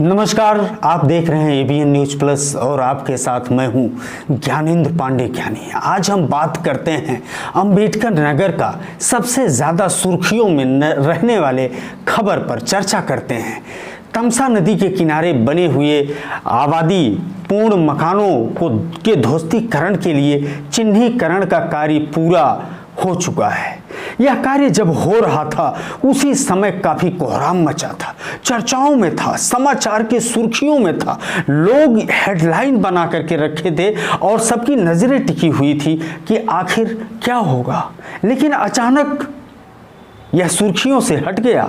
नमस्कार, आप देख रहे हैं एबीएन न्यूज प्लस और आपके साथ मैं हूं ज्ञानेंद्र पांडे ज्ञानी। आज हम बात करते हैं अंबेडकर नगर का सबसे ज़्यादा सुर्खियों में रहने वाले खबर पर चर्चा करते हैं। तमसा नदी के किनारे बने हुए आबादी पूर्ण मकानों के ध्वस्तीकरण के लिए चिन्हीकरण का कार्य पूरा हो चुका है। यह कार्य जब हो रहा था उसी समय काफी कोहराम मचा था, चर्चाओं में था, समाचार की सुर्खियों में था, लोग हेडलाइन बना करके रखे थे और सबकी नजरें टिकी हुई थी कि आखिर क्या होगा। लेकिन अचानक यह सुर्खियों से हट गया,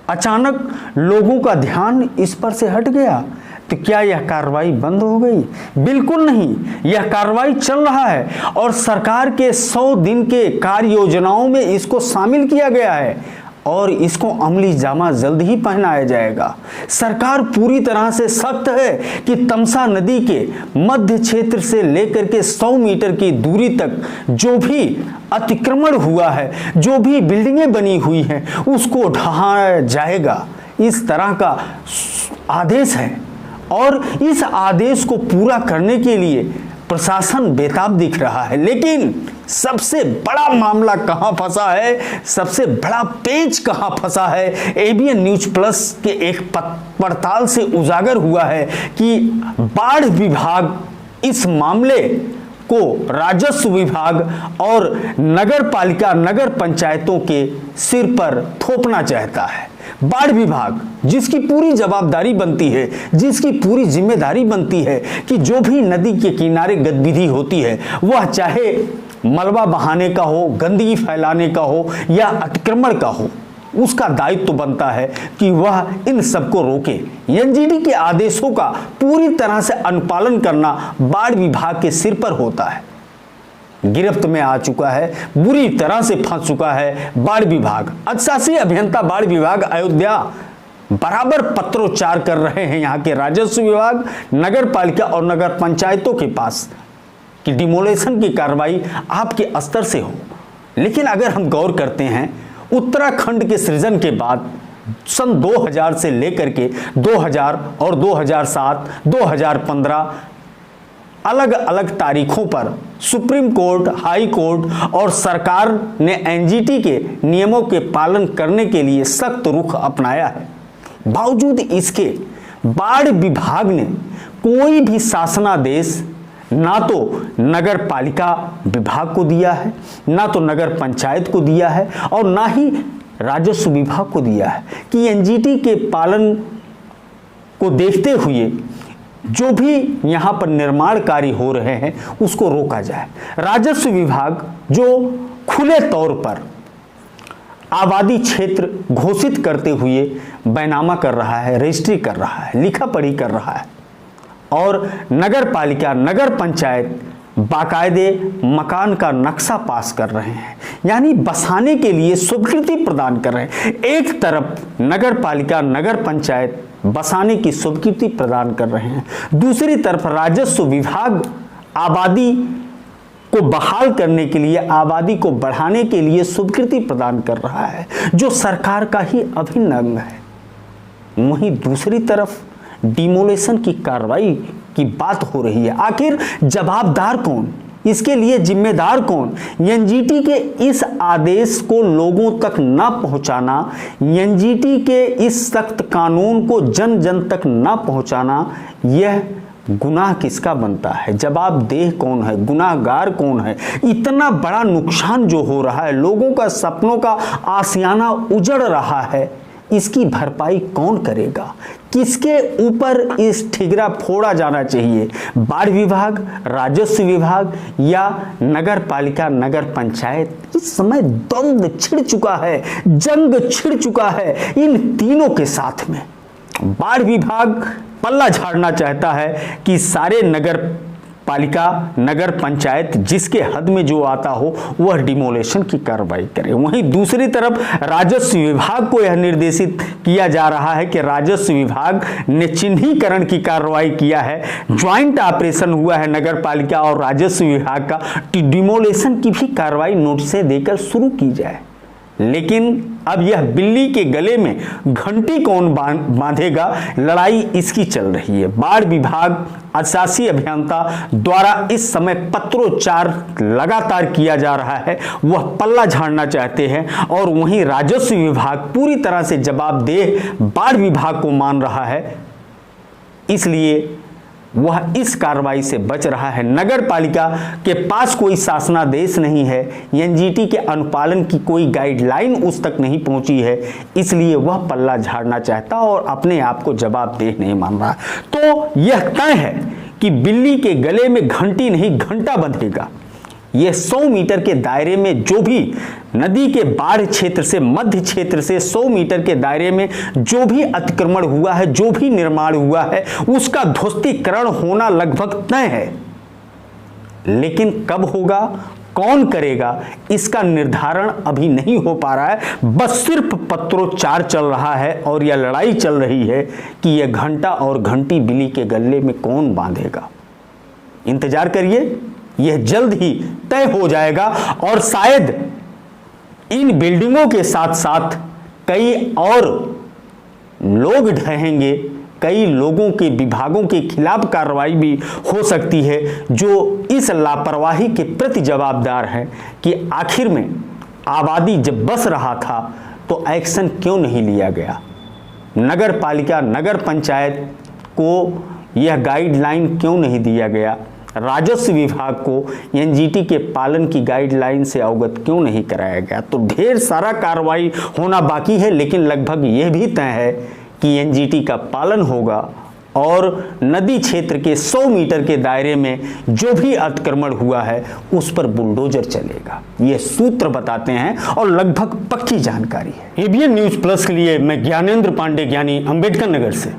अचानक लोगों का ध्यान इस पर से हट गया। तो क्या यह कार्रवाई बंद हो गई? बिल्कुल नहीं, यह कार्रवाई चल रहा है और सरकार के 100 दिन के कार्य योजनाओं में इसको शामिल किया गया है और इसको अमली जामा जल्द ही पहनाया जाएगा। सरकार पूरी तरह से सख्त है कि तमसा नदी के मध्य क्षेत्र से लेकर के 100 मीटर की दूरी तक जो भी अतिक्रमण हुआ है, जो भी बिल्डिंगें बनी हुई हैं, उसको ढहाया जाएगा। इस तरह का आदेश है और इस आदेश को पूरा करने के लिए प्रशासन बेताब दिख रहा है। लेकिन सबसे बड़ा मामला कहां फंसा है, सबसे बड़ा पेच कहां फंसा है, एबीएन न्यूज प्लस के एक पड़ताल से उजागर हुआ है कि बाढ़ विभाग इस मामले को राजस्व विभाग और नगर पालिका नगर पंचायतों के सिर पर थोपना चाहता है। बाढ़ विभाग जिसकी पूरी जवाबदारी बनती है, जिसकी पूरी जिम्मेदारी बनती है कि जो भी नदी के किनारे गतिविधि होती है, वह चाहे मलबा बहाने का हो, गंदगी फैलाने का हो या अतिक्रमण का हो, उसका दायित्व तो बनता है कि वह इन सबको रोके। एनजीटी के आदेशों का पूरी तरह से अनुपालन करना बाढ़ विभाग के सिर पर होता है। गिरफ्त में आ चुका है, बुरी तरह से फंस चुका है बाढ़ विभाग। अधिशासी अभियंता बाढ़ विभाग अयोध्या बराबर पत्रोच्चार कर रहे हैं यहाँ के राजस्व विभाग, नगर पालिका और नगर पंचायतों के पास कि डिमोलेशन की कार्रवाई आपके स्तर से हो। लेकिन अगर हम गौर करते हैं, उत्तराखंड के सृजन के बाद सन 2000 से लेकर के 2000 और 2007, 2015 अलग अलग तारीखों पर सुप्रीम कोर्ट, हाई कोर्ट और सरकार ने एनजीटी के नियमों के पालन करने के लिए सख्त रुख अपनाया है। बावजूद इसके बाढ़ विभाग ने कोई भी शासनादेश ना तो नगर पालिका विभाग को दिया है, ना तो नगर पंचायत को दिया है और ना ही राजस्व विभाग को दिया है कि एनजीटी के पालन को देखते हुए जो भी यहाँ पर निर्माण कार्य हो रहे हैं उसको रोका जाए। राजस्व विभाग जो खुले तौर पर आबादी क्षेत्र घोषित करते हुए बैनामा कर रहा है, रजिस्ट्री कर रहा है, लिखा पढ़ी कर रहा है और नगर पालिका नगर पंचायत बाकायदे मकान का नक्शा पास कर रहे हैं, यानी बसाने के लिए स्वीकृति प्रदान कर रहे हैं। एक तरफ नगर पालिका नगर पंचायत बसाने की स्वीकृति प्रदान कर रहे हैं, दूसरी तरफ राजस्व विभाग आबादी को बहाल करने के लिए, आबादी को बढ़ाने के लिए स्वीकृति प्रदान कर रहा है, जो सरकार का ही अभिन्न अंग है। वहीं दूसरी तरफ डिमोलेशन की कार्रवाई की बात हो रही है। आखिर जवाबदार कौन, इसके लिए जिम्मेदार कौन? एनजीटी के इस आदेश को लोगों तक ना पहुंचाना, एनजीटी के इस सख्त कानून को जन जन तक ना पहुंचाना, यह गुनाह किसका बनता है? जवाबदेह कौन है? गुनाहगार कौन है? इतना बड़ा नुकसान जो हो रहा है, लोगों का सपनों का आशियाना उजड़ रहा है, इसकी भरपाई कौन करेगा? किसके ऊपर इस ठिगरा फोड़ा जाना चाहिए? बाढ़ विभाग, राजस्व विभाग या नगर पालिका नगर पंचायत? इस समय द्वंद्व छिड़ चुका है, जंग छिड़ चुका है इन तीनों के साथ में। बाढ़ विभाग पल्ला झाड़ना चाहता है कि सारे नगर पालिका नगर पंचायत जिसके हद में जो आता हो वह डिमोलेशन की कार्रवाई करे। वहीं दूसरी तरफ राजस्व विभाग को यह निर्देशित किया जा रहा है कि राजस्व विभाग ने चिन्हीकरण की कार्रवाई किया है, ज्वाइंट ऑपरेशन हुआ है नगर पालिका और राजस्व विभाग का, डिमोलेशन की भी कार्रवाई नोटिस देकर शुरू की जाए। लेकिन अब यह बिल्ली के गले में घंटी कौन बांधेगा, लड़ाई इसकी चल रही है। बाढ़ विभाग अशासी अभियंता द्वारा इस समय पत्रोच्चार लगातार किया जा रहा है, वह पल्ला झाड़ना चाहते हैं, और वहीं राजस्व विभाग पूरी तरह से जवाबदेह बाढ़ विभाग को मान रहा है, इसलिए वह इस कार्रवाई से बच रहा है। नगर पालिका के पास कोई शासनादेश नहीं है, एनजीटी के अनुपालन की कोई गाइडलाइन उस तक नहीं पहुंची है, इसलिए वह पल्ला झाड़ना चाहता और अपने आप को जवाबदेह नहीं मान रहा। तो यह तय है कि बिल्ली के गले में घंटी नहीं घंटा बंधेगा। यह 100 मीटर के दायरे में जो भी नदी के बाढ़ क्षेत्र से मध्य क्षेत्र से 100 मीटर के दायरे में जो भी अतिक्रमण हुआ है, जो भी निर्माण हुआ है, उसका ध्वस्तीकरण होना लगभग तय है। लेकिन कब होगा, कौन करेगा, इसका निर्धारण अभी नहीं हो पा रहा है। बस सिर्फ पत्रोच्चार चल रहा है और यह लड़ाई चल रही है कि यह घंटा और घंटी बिल्ली के गले में कौन बांधेगा। इंतजार करिए, यह जल्द ही तय हो जाएगा और शायद इन बिल्डिंगों के साथ साथ कई और लोग ढहेंगे, कई लोगों के विभागों के खिलाफ कार्रवाई भी हो सकती है जो इस लापरवाही के प्रति जवाबदार हैं कि आखिर में आबादी जब बस रहा था तो एक्शन क्यों नहीं लिया गया। नगर पालिका, नगर पंचायत को यह गाइडलाइन क्यों नहीं दिया गया, राजस्व विभाग को एनजीटी के पालन की गाइडलाइन से अवगत क्यों नहीं कराया गया। तो ढेर सारा कार्रवाई होना बाकी है, लेकिन लगभग यह भी तय है कि एनजीटी का पालन होगा और नदी क्षेत्र के 100 मीटर के दायरे में जो भी अतिक्रमण हुआ है उस पर बुलडोजर चलेगा। ये सूत्र बताते हैं और लगभग पक्की जानकारी है। एबीएन न्यूज प्लस के लिए मैं ज्ञानेंद्र पांडे, ज्ञानी, अंबेडकर नगर से।